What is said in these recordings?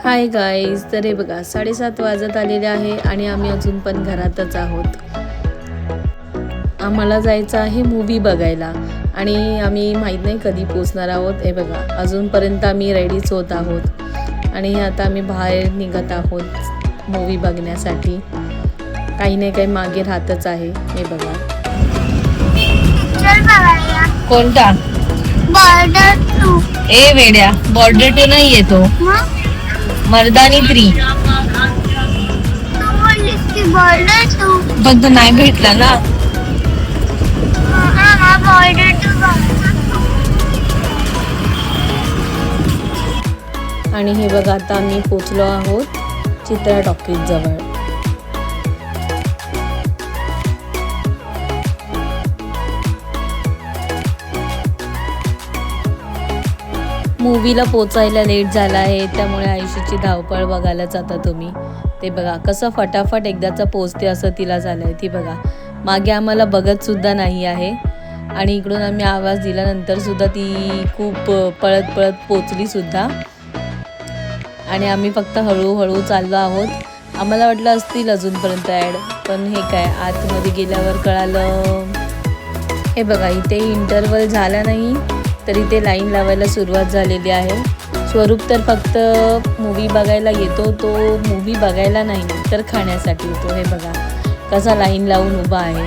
Hi guys, तर हे बघा 7:30 वाजत आलेले आहे आणि आम्ही अजून पण घरातच आहोत. आम्हाला जायचं आहे मूवी बघायला आणि आम्ही माहीत नाही कधी पोचणार आहोत. हे बघा अजूनपर्यंत आम्ही रेडीच होत आहोत आणि आता आम्ही बाहेर निघत आहोत मूवी बघण्यासाठी. काही नाही काही मागे राहतच आहे. हे बघा कोणता बॉर्डर 2. ए वेड्या, बॉर्डर 2 नाही येतो, मर्दानी 3. तू बोललीस की बॉर्डर 2. पण तो नाही भेटला ना. हा बॉर्डर 2 आणि हे बघा आता आम्ही पोचलो आहोत चित्रा टॉकीज जवळ. मूवीला पोचायला लेट झाला आहे, त्यामुळे आयुषीची धावपळ बघायलाच आता तुम्ही. ते बघा कसं फटाफट एकदाचं पोचते असं तिला झालं आहे. ती बघा मागे आम्हाला बघतसुद्धा नाही आहे आणि इकडून आम्ही आवाज दिल्यानंतरसुद्धा ती खूप पळत पळत पोचलीसुद्धा आणि आम्ही फक्त हळूहळू चाललो आहोत. आम्हाला वाटलं असतील अजूनपर्यंत ॲड, पण हे काय आतमध्ये गेल्यावर कळालं. हे बघा इथे इंटरवल झाला नाही तरी ते लाईन लावायला सुरुवात झालेली आहे. स्वरूप तर फक्त मूवी बघायला येतो, तो मूवी बघायला नाही तर खाण्यासाठी येतो. हे बघा कसा लाईन लावून उभा आहे.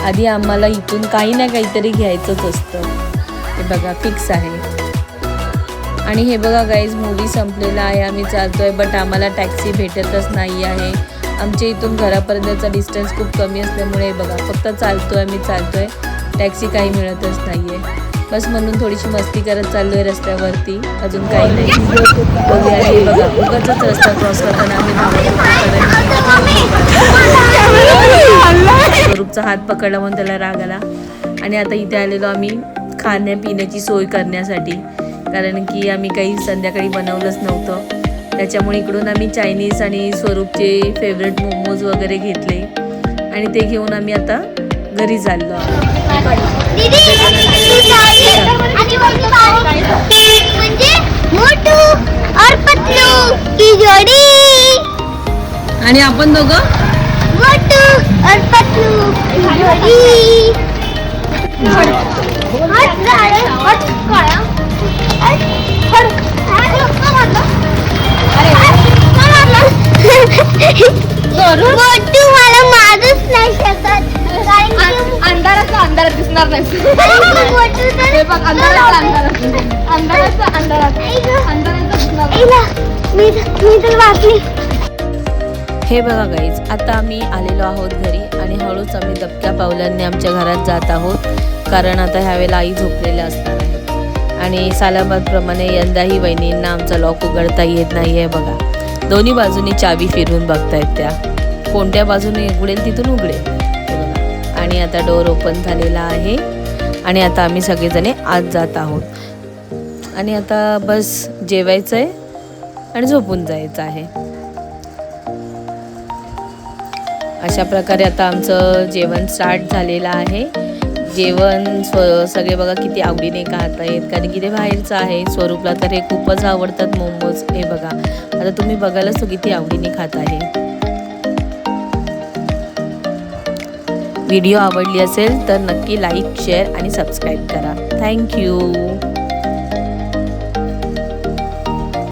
आधी आम्हाला इथून काही ना काहीतरी घ्यायचंच असतं. हे बघा फिक्स आहे. आणि हे बघा गाईज मूवी संपलेला आहे, आम्ही चालतो आहे बट आम्हाला टॅक्सी भेटतच नाही आहे. आमच्या इथून घरापर्यंतचा डिस्टन्स खूप कमी असल्यामुळे बघा फक्त चालतो आहे, टॅक्सी काही मिळतच नाही आहे. बस म्हणून थोडीशी मस्ती करत चाललो आहे रस्त्यावरती, अजून काही नाही. बघा उगाचच रस्ता क्रॉस करताना आम्ही स्वरूपचा हात पकडला म्हणून त्याला राग आला. आणि आता इथे आलेलो आम्ही खाण्यापिण्याची सोय करण्यासाठी, कारण की आम्ही काही संध्याकाळी बनवलंच नव्हतं. त्याच्यामुळे इकडून आम्ही चायनीज आणि स्वरूपचे फेवरेट मोमोज वगैरे घेतले आणि ते घेऊन आम्ही आता घरी चाललो आहोत. म्हणजे मोटू और पतलू की जोडी. आणि आपण दोघं मोटू और पतलू की जोडी. मोटू मला मारूच नाही शकत, अंधारात दिसणार नाही. हे बघा गाईज आता आम्ही आलेलो आहोत घरी आणि हळूच आम्ही दबक्या पावलांनी आमच्या घरात जात आहोत, कारण आता ह्यावेळेला आई झोपलेल्या असणार आहे. आणि सालाबादप्रमाणे यंदाही वहिनींना आमचा लॉक उघडता येत नाही आहे. बघा दोन्ही बाजूनी चावी फिरून बघतायत, त्या कोणत्या बाजूने उघडेल तिथून उघडेल. आणि आता डोअर ओपन झालेला आहे आणि आता आम्ही सगळेजणे आत जात आहोत आणि आता बस जेवायचं आहे आणि झोपून जायचं आहे. अशा प्रकारे आता आमचं जेवण स्टार्ट झालेलं आहे. जेवण सगळे बघा किती आवडीने खात आहेत, कारण की ते बाहेरचं आहे. स्वरूपला तर हे खूपच आवडतात मोमोज. हे बघा आता तुम्ही बघायलाच तो किती आवडीने खात आहे. व्हिडिओ आवडली असेल तर नक्की लाईक, शेअर आणि सबस्क्राईब करा. थँक्यू.